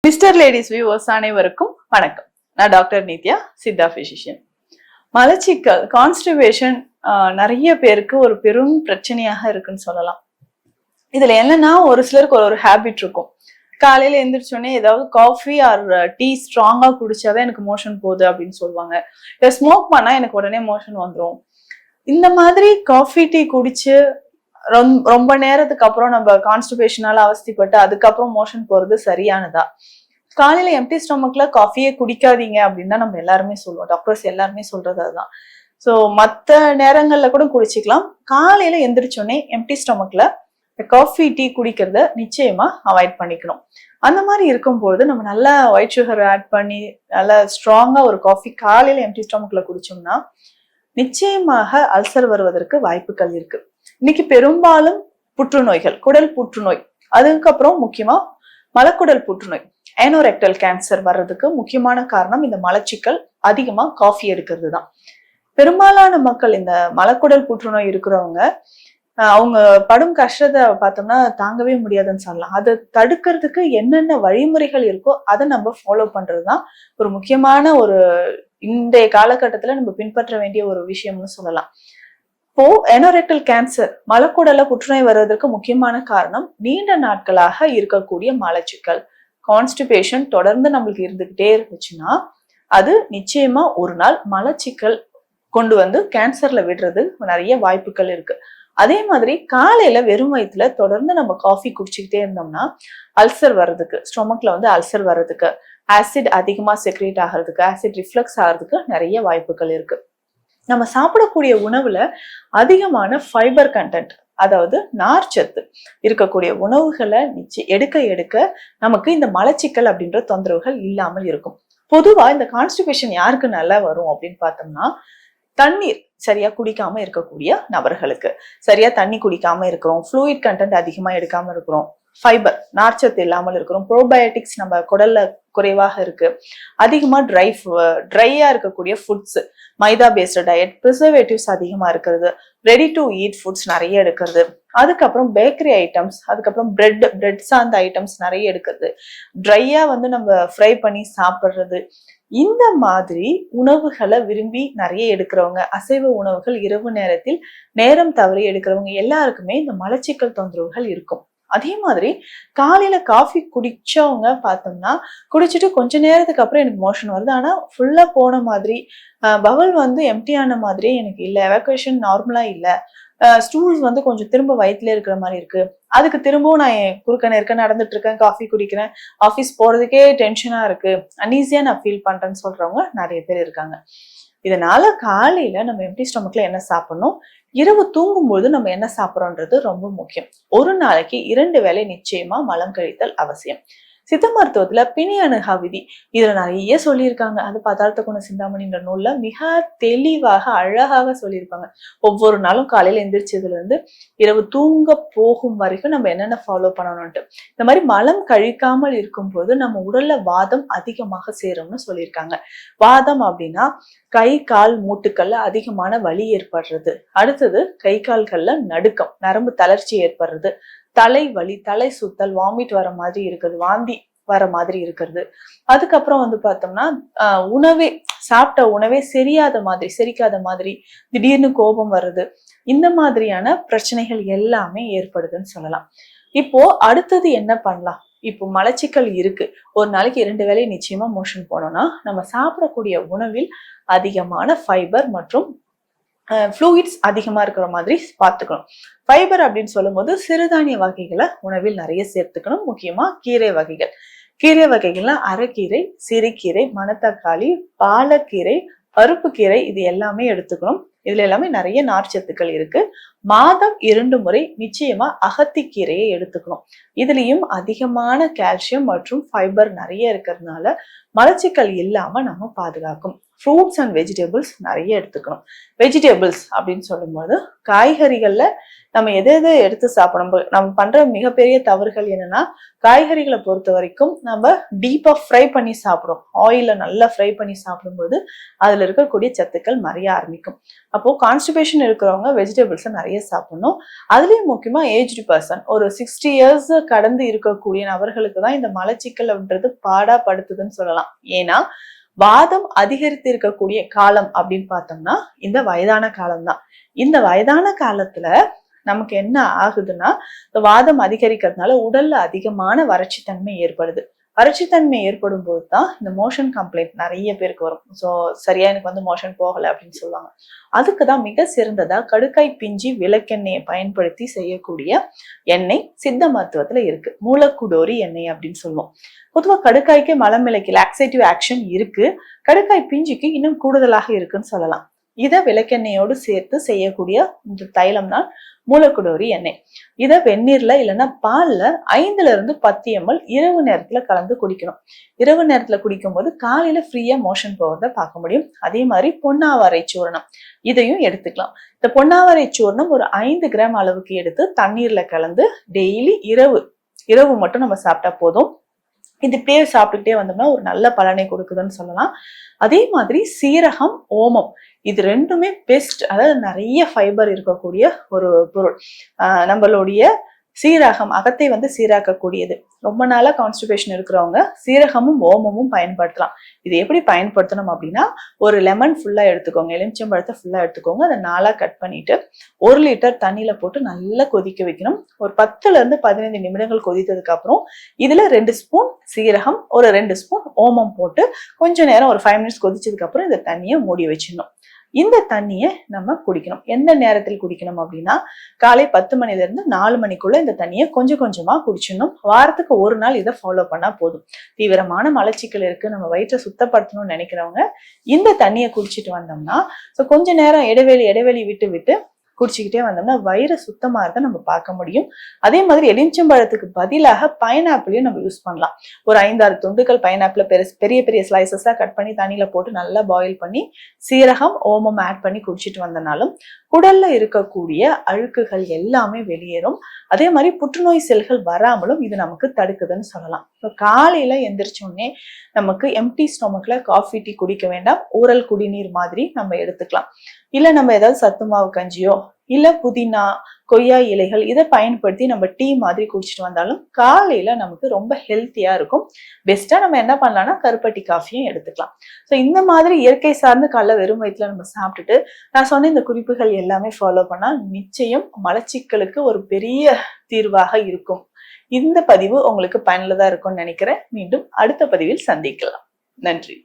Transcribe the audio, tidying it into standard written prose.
Mister ladies viewers அனைவருக்கும் வணக்கம். நான் டாக்டர் நித்யா, சித்தா பிசிஷியன். மலச்சிக்கல் கான்ஸ்டிபேஷன் நிறைய பேருக்கு ஒரு பெரும் பிரச்சனையாக இருக்குன்னு சொல்லலாம். இதுல என்னன்னா ஒரு சிலருக்கு ஒரு ஹேபிட் இருக்கும். காலையில எந்திரிச்சோடனே ஏதாவது காஃபி ஆர் டீ ஸ்ட்ராங்கா குடிச்சாதான் எனக்கு மோஷன் போகுது அப்படின்னு சொல்லுவாங்க. இல்ல ஸ்மோக் பண்ணா எனக்கு உடனே மோஷன் வந்துடும். இந்த மாதிரி காஃபி டீ குடிச்சு ரொம்ப நேரத்துக்கு அப்புறம் நம்ம கான்ஸ்டிபேஷனால அவஸ்திப்பட்டு அதுக்கப்புறம் மோஷன் போறது சரியானதா? காலையில எம்டி ஸ்டொமக்ல காஃபியே குடிக்காதீங்க அப்படின்னு தான் நம்ம எல்லாருமே சொல்லுவோம். டாக்டர்ஸ் எல்லாருமே சொல்றது அதுதான். ஸோ மற்ற நேரங்கள்ல கூட குடிச்சிக்கலாம். காலையில எந்திரிச்சோடனே எம்டி ஸ்டொமக்ல காஃபி டீ குடிக்கிறத நிச்சயமா அவாய்ட் பண்ணிக்கணும். அந்த மாதிரி இருக்கும்போது நம்ம நல்லா ஒயிட் சுகர் ஆட் பண்ணி நல்லா ஸ்ட்ராங்கா ஒரு காஃபி காலையில எம்டி ஸ்டொமக்ல குடிச்சோம்னா நிச்சயமாக அல்சர் வருவதற்கு வாய்ப்புகள் இருக்கு. இன்னைக்கு பெரும்பாலும் புற்றுநோய்கள், குடல் புற்றுநோய், அதுக்கப்புறம் முக்கியமா மலக்குடல் புற்றுநோய், ஏனோரெக்டல் கேன்சர் வர்றதுக்கு முக்கியமான காரணம் இந்த மலச்சிக்கல் அதிகமா காஃபி எடுக்கிறது தான். பெரும்பாலான மக்கள் இந்த மலக்குடல் புற்றுநோய் இருக்கிறவங்க அவங்க படும் கஷ்டத்தை பார்த்தோம்னா தாங்கவே முடியாதுன்னு சொல்லலாம். அதை தடுக்கிறதுக்கு என்னென்ன வழிமுறைகள் இருக்கோ அதை நம்ம ஃபாலோ பண்றதுதான் ஒரு முக்கியமான ஒரு இன்றைய காலகட்டத்துல நம்ம பின்பற்ற வேண்டிய ஒரு விஷயம்னு சொல்லலாம். இப்போ ஏனோரெக்டல் கேன்சர், மலக்குடல்ல புற்றுநோய் வருவதற்கு முக்கியமான காரணம் நீண்ட நாட்களாக இருக்கக்கூடிய மலச்சிக்கல், கான்ஸ்டிபேஷன் தொடர்ந்து நம்மளுக்கு இருந்துகிட்டே இருந்துச்சுன்னா அது நிச்சயமா ஒரு நாள் மலச்சிக்கல் கொண்டு வந்து கேன்சர்ல விடுறது நிறைய வாய்ப்புகள் இருக்கு. அதே மாதிரி காலையில வெறும் வயிற்றுல தொடர்ந்து நம்ம காஃபி குடிச்சுக்கிட்டே இருந்தோம்னா அல்சர் வர்றதுக்கு, ஸ்டொமக்ல வந்து அல்சர் வர்றதுக்கு, ஆசிட் அதிகமா செக்ரேட் ஆகிறதுக்கு, ஆசிட் ரிஃப்ளக்ஸ் ஆகிறதுக்கு நிறைய வாய்ப்புகள் இருக்கு. நம்ம சாப்பிடக்கூடிய உணவுல அதிகமான ஃபைபர் கண்டென்ட், அதாவது நார்ச்சத்து இருக்கக்கூடிய உணவுகளை எடுக்க எடுக்க நமக்கு இந்த மலச்சிக்கல் அப்படின்ற தொந்தரவுகள் இல்லாமல் இருக்கும். பொதுவா இந்த கான்ஸ்டிபேஷன் யாருக்கு நல்லா வரும் அப்படின்னு பார்த்தோம்னா, தண்ணீர் சரியா குடிக்காம இருக்கக்கூடிய நபர்களுக்கு. சரியா தண்ணி குடிக்காம இருக்கிறோம், ஃப்ளூயிட் கண்டென்ட் அதிகமா எடுக்காம இருக்கிறோம், ஃபைபர் நார்ச்சத்து இல்லாமல் இருக்கிறோம், ப்ரோபயோட்டிக்ஸ் நம்ம குடல்ல குறைவாக இருக்கு, அதிகமா ட்ரையா இருக்கக்கூடிய ஃபுட்ஸ், மைதா பேஸ்டு டயட், ப்ரிசர்வேட்டிவ்ஸ் அதிகமா இருக்கிறது, ரெடி டு ஈட் ஃபுட்ஸ் நிறைய எடுக்கிறது, அதுக்கப்புறம் பேக்கரி ஐட்டம்ஸ், அதுக்கப்புறம் பிரெட் சார்ந்த ஐட்டம்ஸ் நிறைய எடுக்கிறது, ட்ரையா வந்து நம்ம ஃப்ரை பண்ணி சாப்பிடுறது, இந்த மாதிரி உணவுகளை விரும்பி நிறைய எடுக்கிறவங்க, அசைவ உணவுகள் இரவு நேரத்தில் நேரம் தவறி எடுக்கிறவங்க எல்லாருக்குமே இந்த மலச்சிக்கல் தொந்தரவுகள் இருக்கும். அதே மாதிரி காலையில காஃபி குடிச்சவங்க பார்த்தோம்னா குடிச்சிட்டு கொஞ்ச நேரத்துக்கு அப்புறம் எனக்கு மோஷன் வருது, ஆனா ஃபுல்லா போன மாதிரி, பவல் வந்து எம்டியான மாதிரி எனக்கு இல்லை, எவாக்குவேஷன் நார்மலா இல்லை, ஸ்டூல்ஸ் வந்து கொஞ்சம் திரும்ப வயிற்றுல இருக்கிற மாதிரி இருக்கு, அதுக்கு திரும்பவும் நான் குறுக்க நெருக்க நடந்துட்டு இருக்கேன், காஃபி குடிக்கிறேன், ஆஃபீஸ் போறதுக்கே டென்ஷனா இருக்கு, அன்ஈஸியா நான் ஃபீல் பண்றேன்னு சொல்றவங்க நிறைய பேர் இருக்காங்க. இதனால காலையில நம்ம எம்டி ஸ்டொமக்ல என்ன சாப்பிடணும், இரவு தூங்கும்போது நம்ம என்ன சாப்பிட்றோன்றது ரொம்ப முக்கியம். ஒரு நாளைக்கு 2 வேளை நிச்சயமா மலம் கழித்தல் அவசியம். சித்த மருத்துவத்துல பிணி அணுகா விதி இதுல நிறைய சொல்லியிருக்காங்க. அது பதார்த்த குண சிந்தாமணின்ற நூல்ல மிக தெளிவாக அழகாக சொல்லியிருப்பாங்க. ஒவ்வொரு நாளும் காலையில எந்திரிச்சதுல இருந்து இரவு தூங்க போகும் வரைக்கும் நம்ம என்னென்ன ஃபாலோ பண்ணணும்ட்டு. இந்த மாதிரி மலம் கழிக்காமல் இருக்கும்போது நம்ம உடல்ல வாதம் அதிகமாக சேரும்னு சொல்லியிருக்காங்க. வாதம் அப்படின்னா கை கால் மூட்டுக்கள்ல அதிகமான வலி ஏற்படுறது, அடுத்தது கை கால்கள்ல நடுக்கம், நரம்பு தளர்ச்சி ஏற்படுறது, தலை வலி, தலை சுத்தல், வாமிட் வர மாதிரி இருக்கிறது, வாந்தி வர மாதிரி இருக்கிறது, அதுக்கப்புறம் வந்து பார்த்தோம்னா சாப்பிட்ட உணவே செரிக்காத மாதிரி திடீர்னு கோபம் வர்றது, இந்த மாதிரியான பிரச்சனைகள் எல்லாமே ஏற்படுதுன்னு சொல்லலாம். இப்போ அடுத்தது என்ன பண்ணலாம்? இப்போ மலச்சிக்கல் இருக்கு, ஒரு நாளைக்கு 2 வேளை நிச்சயமா மோஷன் போனோம்னா நம்ம சாப்பிடக்கூடிய உணவில் அதிகமான ஃபைபர் மற்றும் ஃப்ளூயிட்ஸ் அதிகமா இருக்கிற மாதிரி பார்த்துக்கணும். ஃபைபர் அப்படின்னு சொல்லும் போது சிறுதானிய வகைகளை உணவில் நிறைய சேர்த்துக்கணும். முக்கியமா கீரை வகைகள்ல அரைக்கீரை, சிறுகீரை, மணத்தக்காளி, பாலக்கீரை, பருப்பு கீரை, இது எல்லாமே எடுத்துக்கணும். இதுல எல்லாமே நிறைய நார்ச்சத்துக்கள் இருக்கு. மாதம் 2 முறை நிச்சயமா அகத்திக்கீரையை எடுத்துக்கணும். இதுலயும் அதிகமான கால்சியம் மற்றும் ஃபைபர் நிறைய இருக்கிறதுனால மலச்சிக்கல் இல்லாம நம்ம பாதுகாக்கும். ஃப்ரூட்ஸ் அண்ட் வெஜிடபிள்ஸ் நிறைய எடுத்துக்கணும். வெஜிடபிள்ஸ் அப்படின்னு சொல்லும்போது காய்கறிகள்ல நம்ம எதை எடுத்து சாப்பிடணும். நம்ம பண்ற மிகப்பெரிய தவறுகள் என்னன்னா, காய்கறிகளை பொறுத்த வரைக்கும் நம்ம டீப்பா ஃப்ரை பண்ணி சாப்பிடும், ஆயில நல்லா ஃப்ரை பண்ணி சாப்பிடும்போது அதுல இருக்கக்கூடிய சத்துக்கள் மறைய ஆரம்பிக்கும். அப்போ கான்ஸ்டிபேஷன் இருக்கிறவங்க வெஜிடபிள்ஸை நிறைய சாப்பிடணும். அதுலயும் முக்கியமா ஏஜ்டு பர்சன், ஒரு 60 இயர்ஸ் கடந்து இருக்கக்கூடிய நபர்களுக்கு தான் இந்த மலச்சிக்கல் அப்படின்றது பாடா படுத்துதுன்னு சொல்லலாம். ஏன்னா வாதம் அதிகரித்து இருக்கக்கூடிய காலம் அப்படின்னு பார்த்தோம்னா இந்த வயதான காலம் தான். இந்த வயதான காலத்துல நமக்கு என்ன ஆகுதுன்னா, இந்த வாதம் அதிகரிக்கிறதுனால உடல்ல அதிகமான வறட்சித்தன்மை ஏற்படுது. வறட்சித்தன்மை ஏற்படும் போதுதான் இந்த மோஷன் கம்ப்ளைண்ட் நிறைய பேருக்கு வரும். ஸோ சரியா எனக்கு வந்து மோஷன் போகல அப்படின்னு சொல்லுவாங்க. அதுக்குதான் மிக சிறந்ததா கடுக்காய் பிஞ்சி விளக்கெண்ணெயை பயன்படுத்தி செய்யக்கூடிய எண்ணெய் சித்த மருத்துவத்துல இருக்கு. மூலக்குடோரி எண்ணெய் அப்படின்னு சொல்லுவோம். பொதுவா கடுக்காய்க்கு மலமிளக்கி லாக்ஸேட்டிவ் ஆக்ஷன் இருக்கு. கடுக்காய் பிஞ்சிக்கு இன்னும் கூடுதலாக இருக்குன்னு சொல்லலாம். இதை விளக்கெண்ணெயோடு சேர்த்து செய்யக்கூடிய இந்த தைலம் தான் மூலக்குடோரி எண்ணெய். இதை வெந்நீர்ல இல்லைன்னா பால்ல 5 to 10 ml இரவு நேரத்துல கலந்து குடிக்கணும். இரவு நேரத்துல குடிக்கும் போது காலையில ஃப்ரீயா மோஷன் போகிறத பார்க்க முடியும். அதே மாதிரி பொன்னாவரை சூர்ணம் இதையும் எடுத்துக்கலாம். இந்த பொன்னாவரை சூர்ணம் ஒரு 5 கிராம் அளவுக்கு எடுத்து தண்ணீர்ல கலந்து டெய்லி இரவு மட்டும் நம்ம சாப்பிட்டா போதும். இது இப்படியே சாப்பிட்டுக்கிட்டே வந்தோம்னா ஒரு நல்ல பலனை கொடுக்குதுன்னு சொல்லலாம். அதே மாதிரி சீரகம், ஓமம் இது ரெண்டுமே பெஸ்ட். அதாவது நிறைய ஃபைபர் இருக்கக்கூடிய ஒரு பொருள். நம்மளுடைய சீரகம் அகத்தை வந்து சீராக்கக்கூடியது. ரொம்ப நாளா கான்ஸ்டிபேஷன் இருக்கிறவங்க சீரகமும் ஓமமும் பயன்படுத்தலாம். இது எப்படி பயன்படுத்தணும் அப்படின்னா, ஒரு லெமன் ஃபுல்லா எடுத்துக்கோங்க, எலுமிச்சம்பழத்தை ஃபுல்லா எடுத்துக்கோங்க. அதை 4 கட் பண்ணிட்டு 1 லிட்டர் தண்ணியில போட்டு நல்லா கொதிக்க வைக்கணும். ஒரு 10 to 15 நிமிடங்கள் கொதித்ததுக்கு அப்புறம் இதுல 2 ஸ்பூன் சீரகம், ஒரு 2 ஸ்பூன் ஓமம் போட்டு கொஞ்ச நேரம் ஒரு 5 minutes கொதிச்சதுக்கு அப்புறம் இந்த தண்ணியை மூடி வச்சிடணும். இந்த தண்ணியை நம்ம குடிக்கணும். எந்த நேரத்தில் குடிக்கணும் அப்படின்னா, காலை 10 மணில 4 மணிக்குள்ள இந்த தண்ணியை கொஞ்சம் கொஞ்சமா குடிச்சிடணும். வாரத்துக்கு 1 நாள் இதை ஃபாலோ பண்ணா போதும். தீவிரமான மலச்சிக்கல் இருக்கு, நம்ம வயிற்றை சுத்தப்படுத்தணும்னு நினைக்கிறவங்க இந்த தண்ணியை குடிச்சிட்டு வந்தோம்னா, கொஞ்ச நேரம் இடைவெளி விட்டு குடிச்சுக்கிட்டே வந்தோம்னா வயிறு சுத்தமா இருக்க நம்ம பார்க்க முடியும். அதே மாதிரி எலுமிச்சம்பழத்துக்கு பதிலாக பைனாப்பிளையும் நம்ம யூஸ் பண்ணலாம். ஒரு 5-6 துண்டுகள் பைனாப்பிள பெரிய ஸ்லைசஸா கட் பண்ணி தண்ணியில போட்டு நல்லா பாயில் பண்ணி சீரகம், ஓமம் ஆட் பண்ணி குடிச்சிட்டு வந்தனாலும் குடல்ல இருக்கக்கூடிய அழுக்குகள் எல்லாமே வெளியேறும். அதே மாதிரி புற்றுநோய் செல்கள் வராமலும் இது நமக்கு தடுக்குதுன்னு சொல்லலாம். இப்போ காலையில எந்திரிச்ச உடனே நமக்கு எம்டி ஸ்டொமக்ல காஃபி, டீ குடிக்க வேண்டாம். ஊறல் குடிநீர் மாதிரி நம்ம எடுத்துக்கலாம். இல்ல நம்ம ஏதாவது சத்து மாவு கஞ்சியோ இல்ல புதினா, கொய்யா இலைகள் இதை பயன்படுத்தி நம்ம டீ மாதிரி குடிச்சிட்டு வந்தாலும் காலையில நமக்கு ரொம்ப ஹெல்த்தியா இருக்கும். பெஸ்டா நம்ம என்ன பண்ணலாம்னா கருப்பட்டி காஃபியும் எடுத்துக்கலாம். ஸோ இந்த மாதிரி இயற்கை சார்ந்து காலைல வெறும் வயிற்றுல நம்ம சாப்பிட்டுட்டு நான் சொன்ன இந்த குறிப்புகள் எல்லாமே ஃபாலோ பண்ணா நிச்சயம் மலச்சிக்கலுக்கு ஒரு பெரிய தீர்வாக இருக்கும். இந்த பதிவு உங்களுக்கு பயனுள்ளதா இருக்கும்னு நினைக்கிறேன். மீண்டும் அடுத்த பதிவில் சந்திக்கலாம். நன்றி.